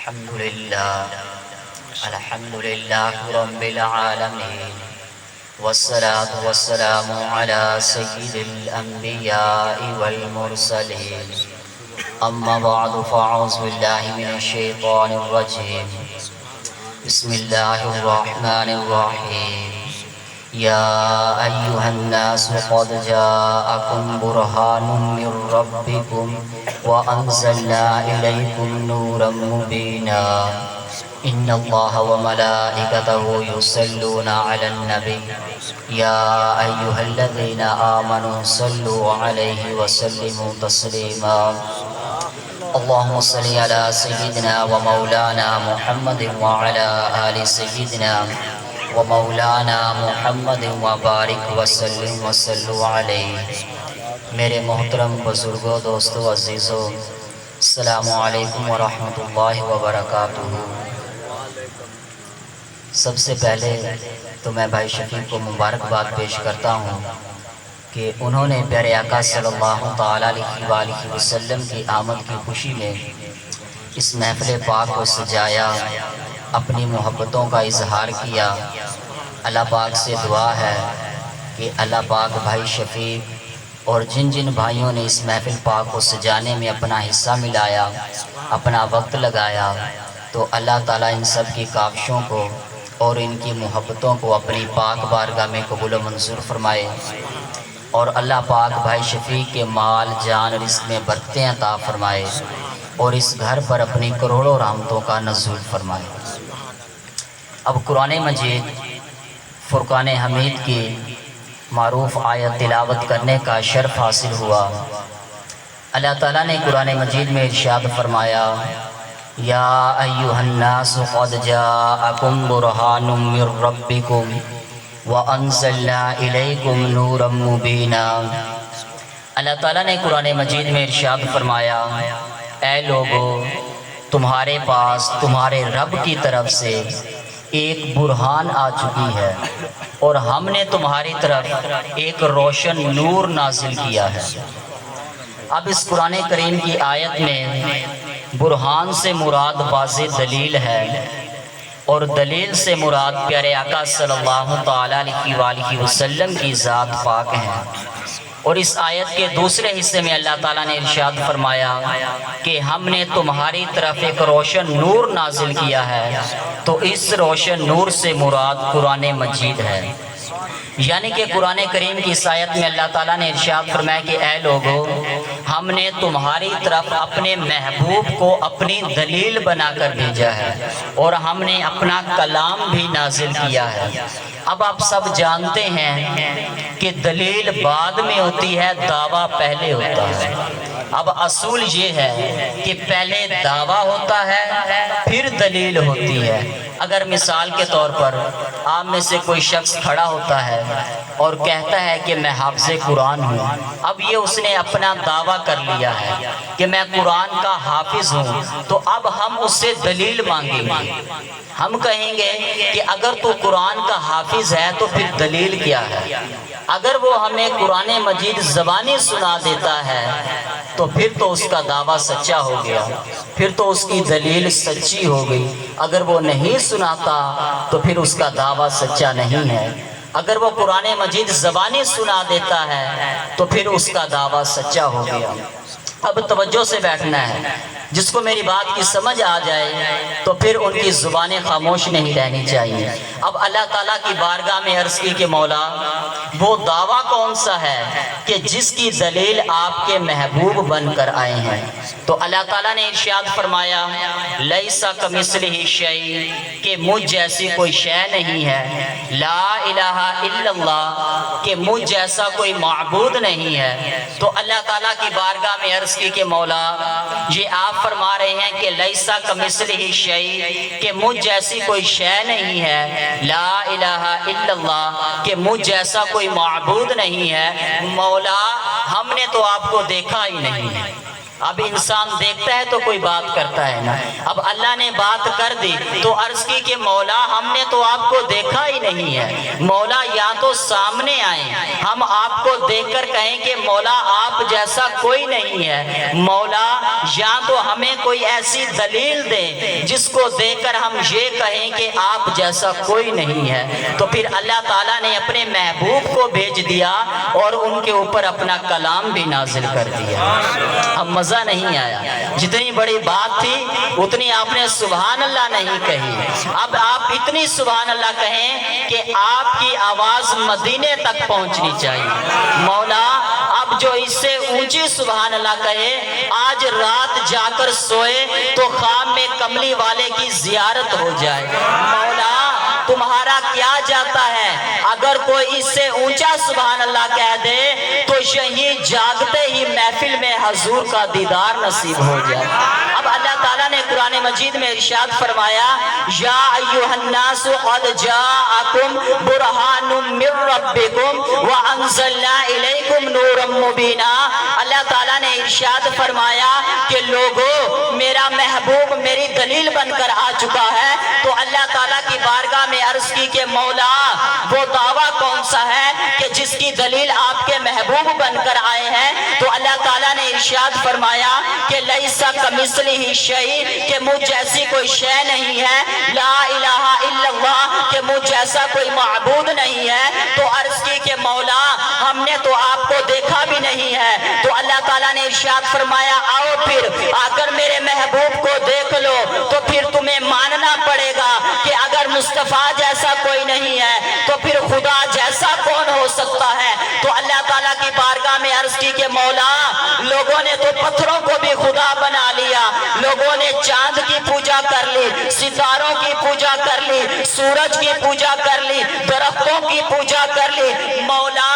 الحمد لله رب العالمين، والصلاة والسلام على سيد الأنبياء والمرسلين. أما بعد فأعوذ بالله من الشيطان الرجيم. بسم الله الرحمن الرحيم. يا أيها الناس قد جاءكم برهان من ربكم وأنزلنا إليكم نورا مبينا. إن الله وملائكته يصلون على النبي يا أيها الذين آمنوا صلوا عليه وسلموا تسليما. اللهم صل على سيدنا ومولانا محمد وعلى آل سيدنا ومولانا محمد وبارک وسلم وصلوا علیہ. میرے محترم بزرگوں، دوستوں، عزیزوں، السلام علیکم ورحمۃ اللہ وبرکاتہ. سب سے پہلے تو میں بھائی شفیق کو مبارکباد پیش کرتا ہوں کہ انہوں نے پیارے آقا صلی اللہ تعالیٰ علیہ وآلہ وسلم کی آمد کی خوشی میں اس محفل پاک کو سجایا، اپنی محبتوں کا اظہار کیا. اللہ پاک سے دعا ہے کہ اللہ پاک بھائی شفیق اور جن جن بھائیوں نے اس محفل پاک کو سجانے میں اپنا حصہ ملایا، اپنا وقت لگایا، تو اللہ تعالیٰ ان سب کی کاوشوں کو اور ان کی محبتوں کو اپنی پاک بارگاہ میں قبول و منظور فرمائے، اور اللہ پاک بھائی شفیق کے مال جان رزق میں برکتیں عطا فرمائے، اور اس گھر پر اپنی کروڑوں رحمتوں کا نزول فرمائے. اب قرآن مجید فرقان حمید کی معروف آیت تلاوت کرنے کا شرف حاصل ہوا. اللہ تعالیٰ نے قرآن مجید میں ارشاد فرمایا، یا ایھا الناس قد جاءکم برہان من ربکم وانزلنا الیکم نورا مبینا. اللہ تعالیٰ نے قرآن مجید میں ارشاد فرمایا، اے لوگو، تمہارے پاس تمہارے رب کی طرف سے ایک برہان آ چکی ہے، اور ہم نے تمہاری طرف ایک روشن نور نازل کیا ہے. اب اس قرآن کریم کی آیت میں برہان سے مراد واضح دلیل ہے، اور دلیل سے مراد پیارے آقا صلی اللہ تعالیٰ علیہ وآلہ وسلم کی ذات پاک ہے. اور اس آیت کے دوسرے حصے میں اللہ تعالیٰ نے ارشاد فرمایا کہ ہم نے تمہاری طرف ایک روشن نور نازل کیا ہے، تو اس روشن نور سے مراد قرآن مجید ہے. یعنی کہ قرآن کریم کی اس آیت میں اللہ تعالیٰ نے ارشاد فرمایا کہ اے لوگو، ہم نے تمہاری طرف اپنے محبوب کو اپنی دلیل بنا کر بھیجا ہے، اور ہم نے اپنا کلام بھی نازل کیا ہے. اب آپ سب جانتے ہیں کہ دلیل بعد میں ہوتی ہے، دعویٰ پہلے ہوتا ہے. اب اصول یہ ہے کہ پہلے دعویٰ ہوتا ہے، پھر دلیل ہوتی ہے. اگر مثال کے طور پر آپ میں سے کوئی شخص کھڑا ہوتا ہے اور کہتا ہے کہ میں حافظ قرآن ہوں، اب یہ اس نے اپنا دعویٰ کر لیا ہے کہ میں قرآن کا حافظ ہوں، تو اب ہم اس سے دلیل مانگیں گے. ہم کہیں گے کہ اگر تو قرآن کا حافظ ہے تو پھر دلیل کیا ہے؟ اگر وہ ہمیں قرآن مجید زبانی سنا دیتا ہے تو پھر تو اس کا دعویٰ سچا ہو گیا، پھر تو اس کی دلیل سچی ہو گئی. اگر وہ نہیں سناتا تو پھر اس کا دعویٰ سچا نہیں ہے. اگر وہ قرآن مجید زبانی سنا دیتا ہے تو پھر اس کا دعویٰ سچا ہو گیا. اب توجہ سے بیٹھنا ہے. جس کو میری بات کی سمجھ آ جائے تو پھر ان کی زبانیں خاموش نہیں رہنی چاہیے. اب اللہ تعالیٰ کی بارگاہ میں عرض کی کہ مولا، وہ دعویٰ کون سا ہے کہ جس کی دلیل آپ کے محبوب بن کر آئے ہیں؟ تو اللہ تعالیٰ نے ارشاد فرمایا، لیس کمثلہ شیء، کہ مجھ جیسی کوئی شے نہیں ہے. لا الہ الا اللہ، کہ مجھ جیسا کوئی معبود نہیں ہے. تو اللہ تعالیٰ کی بارگاہ میں عرض کی کہ مولا، یہ آپ فرما رہے ہیں کہ لیسا کمثلہ شیء، کہ مجھ جیسی کوئی شے نہیں ہے. لا الہ الا اللہ، کہ مجھ جیسا کوئی معبود نہیں ہے. مولا، ہم نے تو آپ کو دیکھا ہی نہیں ہے. اب انسان دیکھتا ہے تو کوئی بات کرتا ہے نا، اب اللہ نے بات کر دی تو عرض کی کہ مولا ہم نے تو آپ کو دیکھا ہی نہیں ہے، مولا یا تو سامنے آئیں ہم آپ کو دیکھ کر کہیں کہ مولا آپ جیسا کوئی نہیں ہے، مولا یا تو ہمیں کوئی ایسی دلیل دے جس کو دیکھ کر ہم یہ کہیں کہ آپ جیسا کوئی نہیں ہے۔ تو پھر اللہ تعالیٰ نے اپنے محبوب کو بھیج دیا اور ان کے اوپر اپنا کلام بھی نازل کر دیا۔ اب مزہ نہیں آیا، جتنی بڑی بات تھی اتنی آپ نے سبحان اللہ نہیں کہی، اب آپ اتنی سبحان اللہ کہیں کہ آپ کی آواز مدینے تک پہنچنی چاہیے۔ مولا اب جو اس سے اونچی سبحان اللہ کہے آج رات جا کر سوئے تو خام میں کملی والے کی زیارت ہو جائے۔ مولا تمہارا کیا جاتا ہے، اگر کوئی اس سے اونچا سبحان اللہ کہہ دے تو یہی جاگتے ہی محفل میں حضور کا دیدار نصیب ہو جائے۔ اب اللہ تعالیٰ نے قرآن مجید میں ارشاد فرمایا یا ایھا الناس قد جاءکم برہان من ربکم وانزلنا الیکم نورا مبینا۔ اللہ تعالیٰ نے ارشاد فرمایا کہ لوگو میرا محبوب میری دلیل بن کر آ چکا ہے، تو اللہ تعالیٰ کی بارگاہ میں عرض کی کہ مولا وہ دعویٰ کون سا ہے کہ جس کی دلیل آپ کے محبوب بن کر آئے ہیں؟ تو اللہ تعالیٰ نے ارشاد فرمایا کہ لیس کمثلہ شیء، کہ مجھ جیسی کوئی شے نہیں ہے، لا الہ الا اللہ، کہ مجھ جیسا کوئی معبود نہیں ہے۔ تو عرض کی کہ مولا ہم نے تو آپ کو دیکھا بھی نہیں ہے، تو اللہ تعالیٰ نے ارشاد فرمایا آؤ پھر آ کر میرے محبوب کو دیکھ لو، تو پھر تمہیں ماننا پڑے گا کہ اگر مصطفیٰ جیسا کوئی نہیں ہے تو پھر خدا جیسا کون ہو سکتا ہے؟ تو اللہ تعالیٰ کی بارگاہ میں عرض کی کہ مولا لوگوں نے تو پتھروں کو بھی خدا بنا لیا، لوگوں نے چاند کی پوجا کر لی، ستاروں کی پوجا کر لی، سورج کی پوجا کر لی، درختوں کی پوجا کر لی، مولا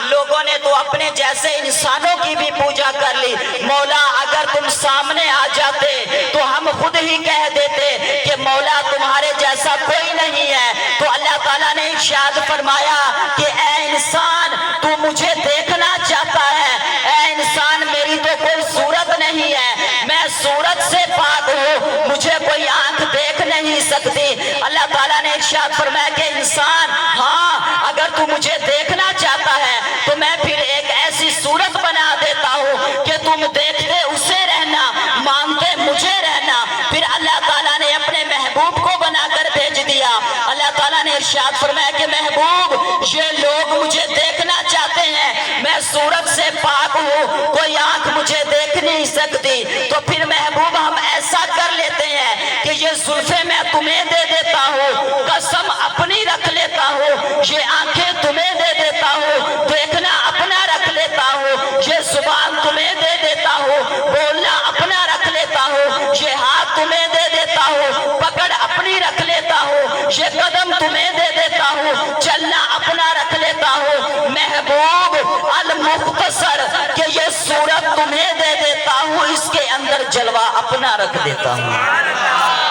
لوگوں نے تو اپنے جیسے انسانوں کی بھی پوجا کر لی۔ مولا اگر تم سامنے آ جاتے تو ہم خود ہی کہہ دیتے کہ مولا تمہارے جیسا کوئی نہیں ہے۔ تو اللہ تعالیٰ نے ارشاد فرمایا کہ اے انسان تو مجھے دیکھنا چاہتا ہے، اے انسان میری تو کوئی صورت نہیں ہے، میں صورت سے پاک ہوں، مجھے کوئی آنکھ دیکھ نہیں سکتی۔ اللہ تعالیٰ نے ارشاد فرمایا کہ انسان ہاں اگر تو مجھے دیکھنا چاہتا ہے تو میں پھر ایک ایسی صورت بنا دیتا ہوں کہ تم دیکھتے اسے رہنا، مانتے مجھے رہنا۔ پھر اللہ تعالیٰ نے اپنے محبوب کو بنا کر بھیج دیا۔ اللہ تعالیٰ نے ارشاد فرمایا کہ محبوب یہ لوگ مجھے دیکھنا چاہتے ہیں، میں صورت سے پاک ہوں، کوئی آنکھ مجھے دیکھ نہیں سکتی۔ تو پھر محبوب ہم ایسا کر لیتے ہیں کہ یہ زلفیں میں تمہیں دے دیتا ہوں، قسم اپنی رکھ لیتا ہوں، یہ آنکھیں تمہیں دے دیتا ہوں، دیکھنا اپنا رکھ لیتا ہوں، یہ زبان تمہیں دے دیتا ہوں، بولنا اپنا رکھ لیتا ہوں، یہ ہاتھ تمہیں دے دیتا ہوں، پکڑ اپنی رکھ لیتا ہوں، یہ قدم تمہیں دے دیتا ہوں، چلنا اپنا رکھ لیتا ہوں۔ محبوب المختصر کہ یہ صورت تمہیں دے دیتا ہوں، اس کے اندر جلوہ اپنا رکھ دیتا ہوں۔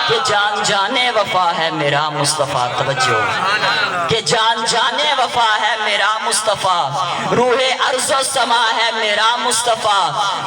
کہ جان جانے وفا ہے میرا مصطفیٰ، توجہ کہ جان جانے وفا ہے میرا مصطفیٰ، روح ارض و سما ہے میرا مصطفیٰ،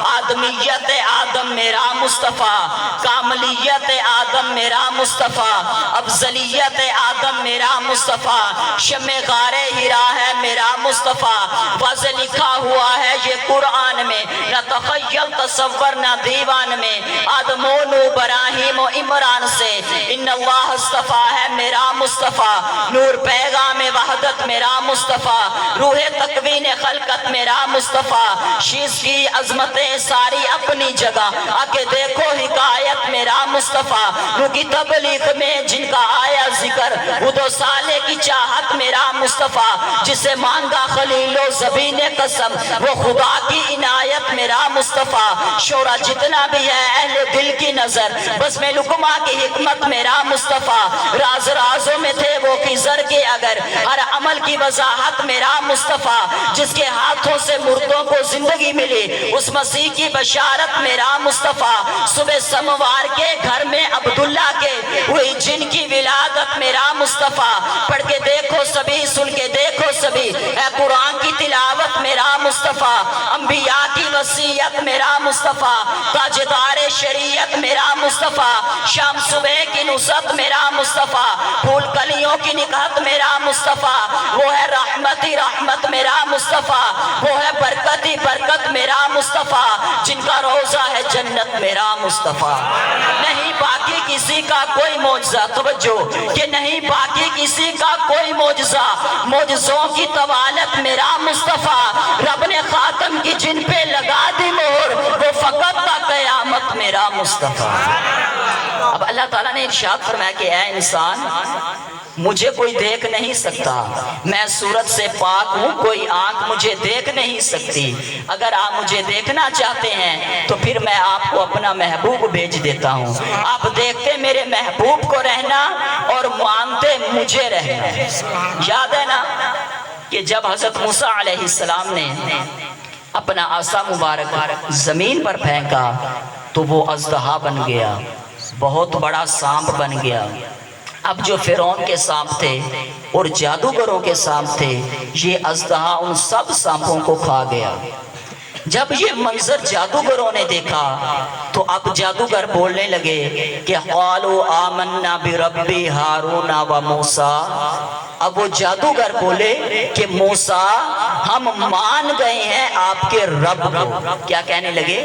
آدمیت آدم میرا مصطفیٰ، کاملیت آدم میرا مصطفیٰ، افضلیت آدم میرا مصطفیٰ، شمع غار ہرا ہے میرا مصطفیٰ، واضح لکھا ہوا ہے یہ قرآن میں، نہ تخیل تصور نہ دیوان میں، آدم و نو ابراہیم و عمران سے ان اللہ اصطفیٰ ہے میرا مصطفیٰ، نور پیغام وحدت میرا مصطفیٰ، روح تکوین خلقت میرا مصطفیٰ، شیز کی عظمتیں ساری اپنی جگہ، آکے دیکھو حکایت میرا مصطفیٰ، روح کی تبلیغ میں جن کا آیا ذکر، وہ 2 سالے کی چاہت میرا مصطفیٰ، جسے مانگا خلیل و زبین قسم، وہ خدا کی عنایت میرا مصطفیٰ، شورا جتنا بھی ہے اہل دل کی نظر، بس میں لکما کی حکمت میرا مصطفیٰ، راز رازوں میں تھے وہ خضر کے اگر، ہر عمل کی وضاحت میرا مصطفیٰ، جس کے ہاتھوں سے مردوں کو زندگی ملی، اس مسیح کی بشارت میرا مصطفیٰ، صبح سموار کے گھر میں عبداللہ کے ہوئی جن کی ولادت میرا مصطفیٰ، پڑھ کے دیکھو سبھی، سن کے دیکھو سبھی، اے قرآن کی تلاوت میرا مصطفیٰ، انبیاء کی وصیت میرا مصطفیٰ، تاجدار شریعت میرا مصطفیٰ، شام صبح کی نصرت میرا مصطفیٰ، پھول کلیوں کی نکہت میرا مصطفیٰ، وہ ہے رحمتی رحمت میرا مصطفیٰ، وہ ہے برکتی برکت میرا مصطفیٰ، جن کا روزہ ہے جنت میرا مصطفیٰ۔ نہیں باقی کسی کا کوئی معجزہ، توجہ کہ نہیں باقی کسی کا کوئی معجزہ، معجزوں کی طوالت میرا مصطفیٰ، رب نے خاتم کی جن پہ لگا دی مہر، وہ فقط تا قیامت میرا مصطفیٰ۔ اب اللہ تعالیٰ نے ارشاد فرمایا کہ اے انسان، مجھے کوئی دیکھ نہیں سکتا، میں صورت سے پاک ہوں، کوئی آنکھ مجھے دیکھ نہیں سکتی، اگر آپ مجھے دیکھنا چاہتے ہیں تو پھر میں آپ کو اپنا محبوب بھیج دیتا ہوں، آپ دیکھتے میرے محبوب کو رہنا اور مانتے مجھے رہنا۔ یاد ہے نا کہ جب حضرت موسیٰ علیہ السلام نے اپنا عصا مبارک زمین پر پھینکا تو وہ اژدہا بن گیا، بہت بڑا سانپ بن گیا۔ اب جو فرعون کے سانپ تھے اور جادوگروں کے سانپ تھے، یہ اژدہا ان سب سانپوں کو کھا گیا۔ جب یہ منظر جادوگروں نے دیکھا تو اب جادوگر بولنے لگے کہ قالوا آمنا برب ہارون و موسیٰ۔ اب وہ جادوگر بولے کہ موسیٰ ہم مان گئے ہیں آپ کے رب کو۔ کیا کہنے لگے؟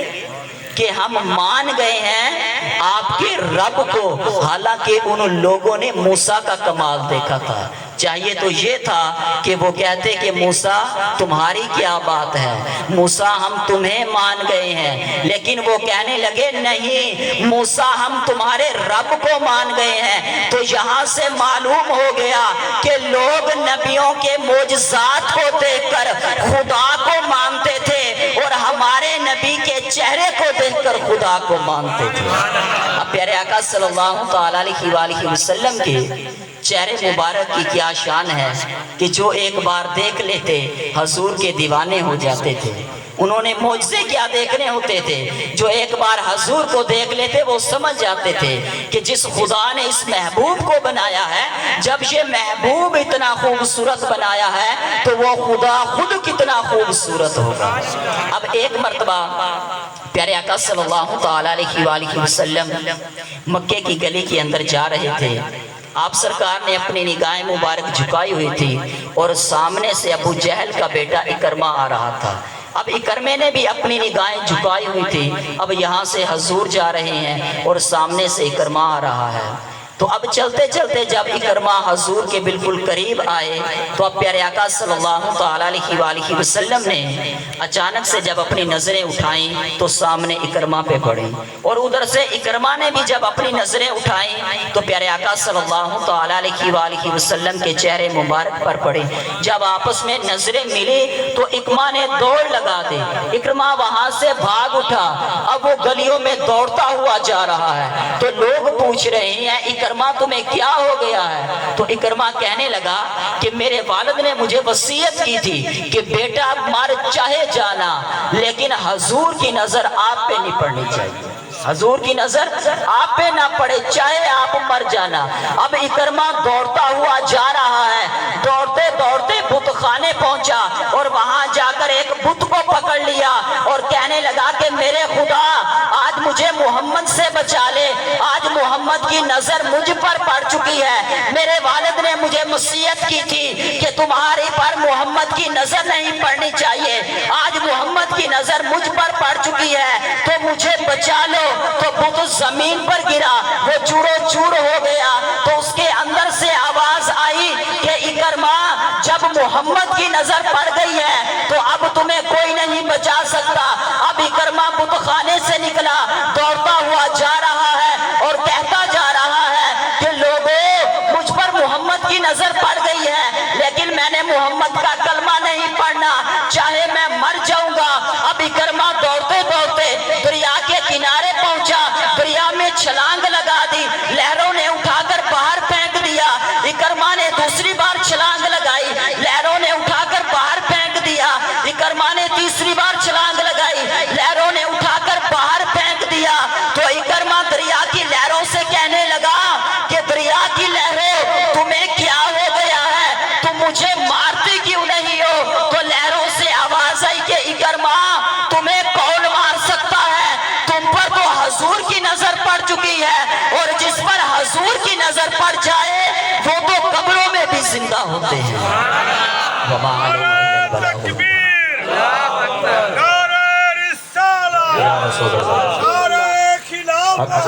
کہ ہم مان گئے ہیں آپ کے رب کو، حالانکہ ان لوگوں نے موسیٰ کا کمال دیکھا تھا۔ چاہیے تو یہ تھا کہ وہ کہتے کہ موسیٰ تمہاری کیا بات ہے، موسیٰ ہم تمہیں مان گئے ہیں، لیکن وہ کہنے لگے نہیں موسیٰ ہم تمہارے رب کو مان گئے ہیں۔ تو یہاں سے معلوم ہو گیا کہ لوگ نبیوں کے معجزات کو دیکھ کر خدا کو مانتے تھے اور ہمارے نبی کے چہرے کو دیکھ کر خدا کو مانتے تھے۔ اب پیارے آقا صلی اللہ تعالیٰ علیہ وآلہ وسلم کے چہرے مبارک کی کیا شان ہے کہ جو ایک بار دیکھ لیتے حضور کے دیوانے ہو جاتے تھے۔ انہوں نے معجزے کیا دیکھنے ہوتے تھے، جو ایک بار حضور کو دیکھ لیتے وہ سمجھ جاتے تھے کہ جس خدا نے اس محبوب کو بنایا ہے، جب یہ محبوب اتنا خوبصورت بنایا ہے تو وہ خدا خود کتنا خوبصورت ہوگا۔ اب ایک مرتبہ پیارے آقا صلی اللہ تعالیٰ علیہ وآلہ وسلم مکے کی گلی کے اندر جا رہے تھے۔ آپ سرکار نے اپنی نگاہیں مبارک جھکائی ہوئی تھی اور سامنے سے ابو جہل کا بیٹا اکرمہ آ رہا تھا۔ اب اکرمے نے بھی اپنی نگاہیں جھکائی ہوئی تھی۔ اب یہاں سے حضور جا رہے ہیں اور سامنے سے اکرمہ آ رہا ہے۔ تو اب چلتے چلتے جب اکرمہ حضور کے بالکل قریب آئے تو اب پیارے آقا صلی اللہ تعالیٰ علیہ وآلہ وسلم نے اچانک سے جب اپنی نظریں اٹھائیں تو سامنے اکرمہ پہ پڑیں، اور ادھر سے اکرمہ نے بھی جب اپنی نظریں اٹھائیں تو پیارے آقا صلی اللہ تعالیٰ علیہ وآلہ وسلم کے چہرے مبارک پر پڑیں۔ جب آپس میں نظریں ملی تو اکرمہ نے دوڑ لگا دی، اکرمہ وہاں سے بھاگ اٹھا، اب وہ گلیوں میں دوڑتا ہوا جا رہا ہے۔ تو لوگ پوچھ رہے ہیں اکرمہ تمہیں کیا ہو گیا ہے؟ تو اکرمہ کہنے لگا کہ میرے والد نے مجھے وصیت کی تھی کہ بیٹا مر چاہے جانا لیکن حضور کی نظر آپ پہ نہیں پڑنی چاہیے، حضور کی نظر آپ پہ نہ پڑے چاہے آپ مر جانا۔ اب اکرمہ دوڑتا ہوا جا رہا ہے، دوڑتے دوڑتے بت خانے پہنچا اور وہاں جا کر ایک بت کو پکڑ لیا اور کہنے لگا کہ میرے خدا آج مجھے محمد سے بچا لے، آج محمد کی نظر مجھ پر پڑ چکی ہے، میرے والد نے مجھے وصیت کی تھی کہ تمہاری پر محمد کی نظر نہیں پڑنی چاہیے، آج محمد کی نظر مجھ پر پڑ چکی ہے تو مجھے بچا لو۔ تو بت زمین پر گرا، وہ چورو چور ہو گیا۔ تو اس کے اندر سے آواز آئی کہ اکرمہ جب محمد کی نظر پڑ گئی ہے تو اب تمہیں کوئی نہیں بچا سکتا۔ اب اکرمہ بت خانے سے نکلا، دوڑتا ہوا جا رہا ہے اور کہتا جا رہا ہے کہ لوگوں مجھ پر محمد کی نظر پڑ گئی ہے لیکن میں نے محمد کا کلمہ نہیں پڑھنا، چاہے میں مر جاؤں گا۔ اب اکرمہ دوڑتے دوڑتے دریا کے کنارے پہنچا، دریا میں چھلانگ لگا دی، لہروں نے اٹھا کر باہر پھینک دیا۔ اکرمہ نے دوسری بار چھلانگ لگائی، لہروں نے اٹھا کر باہر پھینک دیا۔ اکرمہ نے تیسری بار چھلانگ لگائی، لہروں نے اٹھا کر باہر پھینک دیا۔ تو اکرمہ دریا کی لہروں سے کہنے لگا کہ دریا کی لہریں تمہیں کیا ہو گیا ہے، تم مجھے مارتی کیوں نہیں ہو؟ تو لہروں سے آواز آئی کہ زندہ ہوتے ہیں وما علینا الا البلاغ تکبیر نعرہ رسالہ یا رسول اللہ نعرہ خلافت